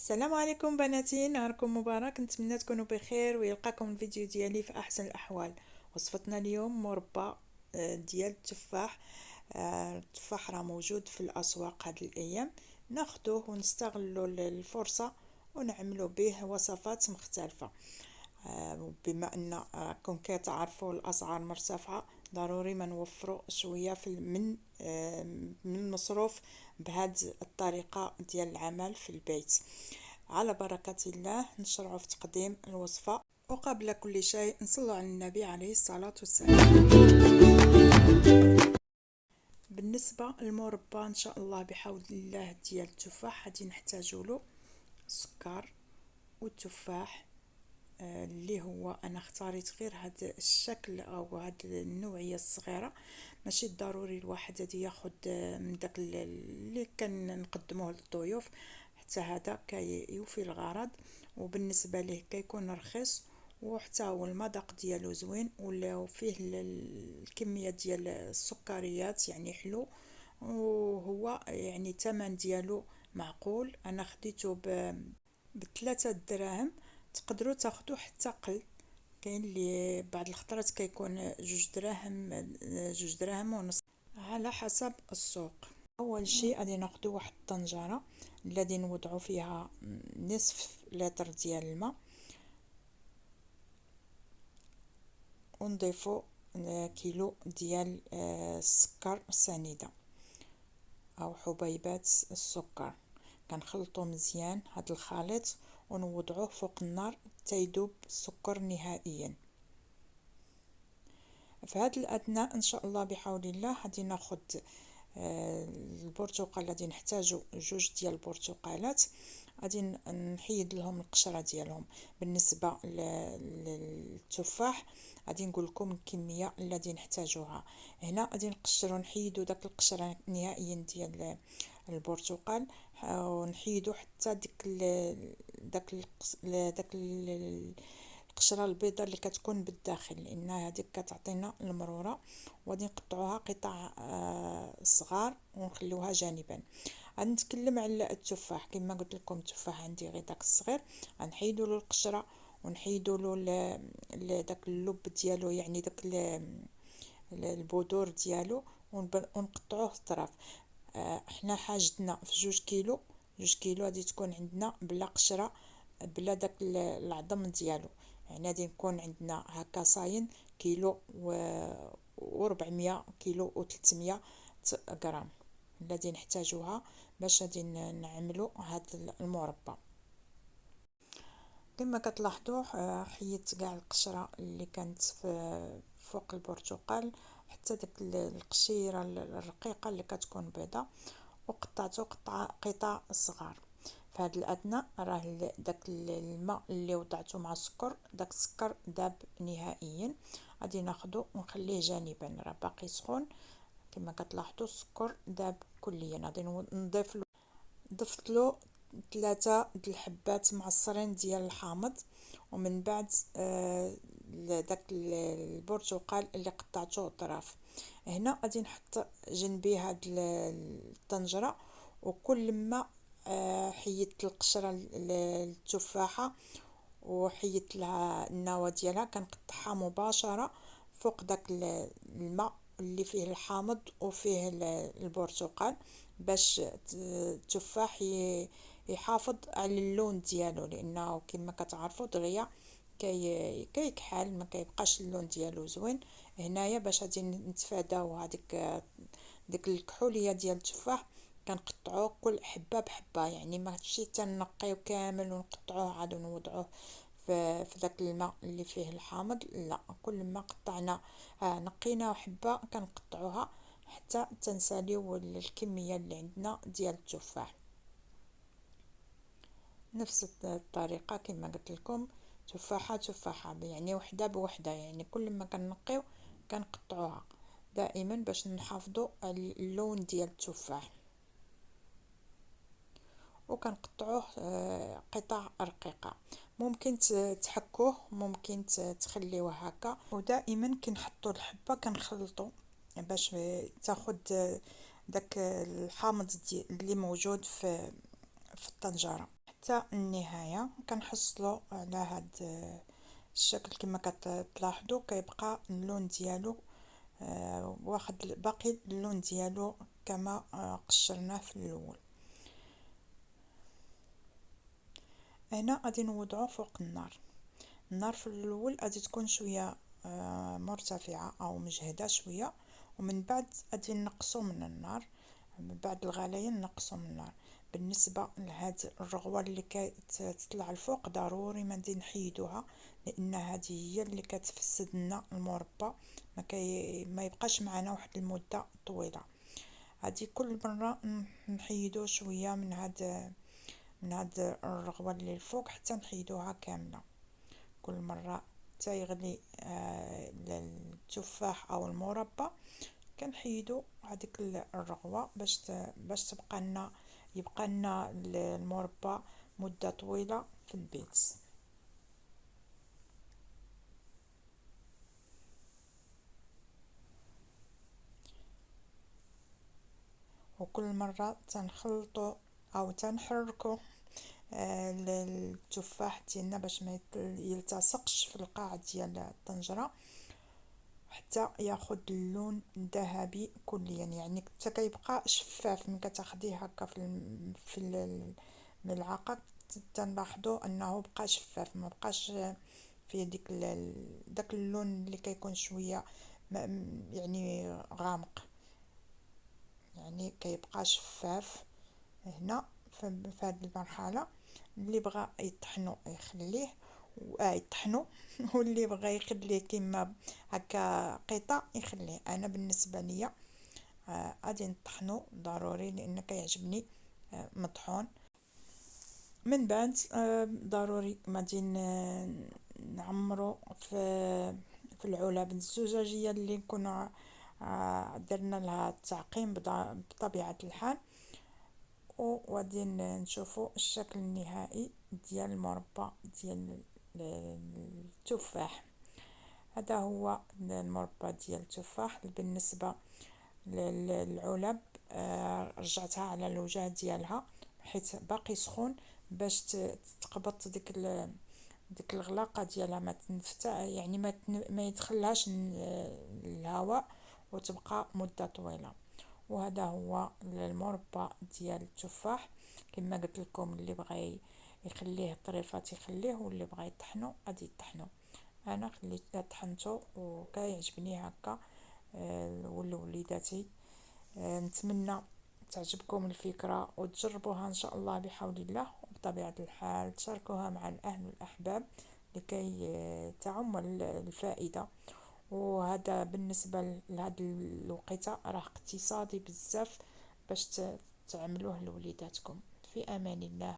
السلام عليكم بناتي، نهاركم مبارك. نتمنى تكونوا بخير ويلقاكم الفيديو ديالي في احسن الاحوال. وصفتنا اليوم مربى ديال التفاح. التفاح راه موجود في الاسواق هاد الايام، ناخذوه ونستغلوا الفرصه ونعملوا به وصفات مختلفه. بما ان راكم كتعرفوا الاسعار مرتفعه، ضروري ما نوفروا شويه من المصروف بهذه الطريقه ديال العمل في البيت. على بركه الله نشرعوا في تقديم الوصفه، وقبل كل شيء نصلوا على النبي عليه الصلاه والسلام. بالنسبه للمربى ان شاء الله بحول الله ديال التفاح غادي نحتاجوا له السكر والتفاح، اللي هو انا اختاريت غير هذا الشكل او هذه النوعيه الصغيره. ماشي ضروري الواحد غادي ياخذ من داك اللي كنقدموه للضيوف، حتى هذا كيوفي الغرض، وبالنسبه ليه كيكون رخيص، وحتى هو المذاق ديالو زوين، ولا فيه الكميه ديال السكريات يعني حلو، وهو يعني الثمن ديالو معقول. انا خديته بثلاثة دراهم، تقدروا تاخدوا حتى قل. كاين اللي بعض الخطرات كيكون جوج دراهم ونص على حسب السوق. اول شيء غادي ناخدو واحد الطنجره اللي غادي نوضعوا فيها نصف لتر ديال الماء، ونضيفوا كيلو ديال السكر سنيده او حبيبات السكر. كنخلطوا مزيان هذا الخليط ونوضعوه فوق النار تيذوب السكر نهائيا. في هذا الاثناء ان شاء الله بحول الله غادي ناخذ البرتقال. غادي نحتاجو جوج ديال البرتقالات، غادي نحيد لهم القشره ديالهم. بالنسبه للتفاح غادي نقول لكم الكميه اللي غادي نحتاجوها. هنا غادي نقشروا نحيدوا داك القشره نهائيا ديال البرتقال، ونحيدوا حتى داك القشره البيضاء اللي كتكون بالداخل، لان هذيك كتعطينا المروره. وغادي نقطعوها قطع صغار ونخليوها جانبا. غنتكلم على التفاح. كما قلت لكم التفاح عندي غير داك الصغير، غنحيدوا له القشره ونحيدوا له داك اللب ديالو، يعني داك البذور ديالو، ونقطعوه طراف. احنا حاجتنا في جوج كيلو غادي تكون عندنا بلا قشره بلا داك العظم ديالو. يعني غادي نكون عندنا هكا صاين كيلو و400 كيلو و300 غرام الذي نحتاجها باش غادي نعملوا هذا المربى. كما كتلاحظوا حيدت كاع القشره اللي كانت فوق البرتقال، حتى داك القشيره الرقيقه اللي كتكون بيضاء، وقطعته قطع صغار. في هذا الاثناء راه داك الماء اللي وضعته مع السكر، داك السكر داب نهائيا. غادي ناخذه ونخليه جانبا، راه باقي سخون. كما كتلاحظوا السكر داب كليا. غادي نضيف له، ضفت له 3 د الحبات معصرين ديال الحامض، ومن بعد داك البرتقال اللي قطعته طراف. هنا غادي نحط جنبي هاد الطنجره، وكل ما حيدت القشره التفاحه وحيدت لها النواه ديالها كنقطعها مباشره فوق داك الماء اللي فيه الحامض وفيه البرتقال، باش التفاح يحافظ على اللون ديالو، لانه كما كتعرفوا دغيا كيكحل ما كيبقاش اللون ديالو زوين. هنايا باش غادي نتفاداو ديك الكحوليه ديال التفاح، كنقطعوه كل حبه بحبه، يعني ماشي تنقيو كامل ونقطعوه عاد ونوضعوه في داك الماء اللي فيه الحامض. لا، كل ما قطعنا نقينا حبه كنقطعوها حتى تنساليو الكميه اللي عندنا ديال التفاح. نفس الطريقه كما قلت لكم، تفاحه يعني وحده بوحده، يعني كل ما كنقيو كنقطعوها دائما باش نحافظوا على اللون ديال التفاح. وكنقطعوه قطع رقيقه، ممكن تحكوه، ممكن تخليوه هكا. ودائما كنحطوا الحبه كنخلطوا باش تاخد داك الحامض اللي موجود في الطنجره. حتى النهاية. كنحصلوا على هاد الشكل كما كتلاحظوا، كيبقى اللون ديالو واخد باقي اللون ديالو كما قشرناه في الاول. هنا غادي نوضعو فوق النار. النار في الاول غادي تكون شويه مرتفعه او مجهده شويه، ومن بعد غادي نقصوا من النار. من بعد الغليان نقصوا من النار. بالنسبه لهاد الرغوه اللي كتطلع الفوق ضروري ما ندير نحيدوها، لان هذه هي اللي كتفسد لنا المربى، ما يبقاش معنا واحد المده طويله. هذه كل مره نحيدو شويه من هاد الرغوه اللي الفوق حتى نحيدوها كامله. كل مره حتى يغلي التفاح او المربى كنحيدو هذيك الرغوه باش يبقى لنا المربى مده طويله في البيت. وكل مره تنخلطو او تنحركو التفاح ديالنا باش ما يلتصقش في القاع ديال الطنجره حتى ياخذ اللون ذهبي كليا، يعني حتى كيبقى شفاف. من كتاخديه هكا في الملعقه تنلاحظوا انه بقى شفاف، ما بقاش فيه داك اللون اللي كيكون شويه يعني غامق، يعني كيبقى شفاف. هنا في هذه المرحله اللي بغى يطحنو يخليه يطحنو واللي بغى يخليه كيما هكا قطع يخليه. انا بالنسبه ليا غادي نطحنو ضروري لان كيعجبني مطحون. من بعد ضروري غادي نعمرو في العلب الزجاجيه اللي كنا درنا لها التعقيم بطبيعه الحال، وغادي نشوفوا الشكل النهائي ديال المربى ديال التفاح. هذا هو المربى ديال التفاح. بالنسبه للعلب رجعتها على الوجه ديالها حيت باقي سخون باش تقبط ديك الغلاقه ديالها، ما تنفتح يعني ما يدخلهاش الهواء وتبقى مده طويله. وهذا هو المربى ديال التفاح. كما قلت لكم اللي بغى يخليه طريفات يخليه، واللي بغى يطحنو غادي يطحنو. انا خليت طحنته وكيعجبني هكا ولوليداتي. نتمنى تعجبكم الفكره وتجربوها ان شاء الله بحول الله، وبطبيعه الحال تشاركوها مع الاهل والاحباب لكي تعم الفائده. وهذا بالنسبه لهذا الوقيته راه اقتصادي بزاف باش تعملوه لوليداتكم. في امان الله.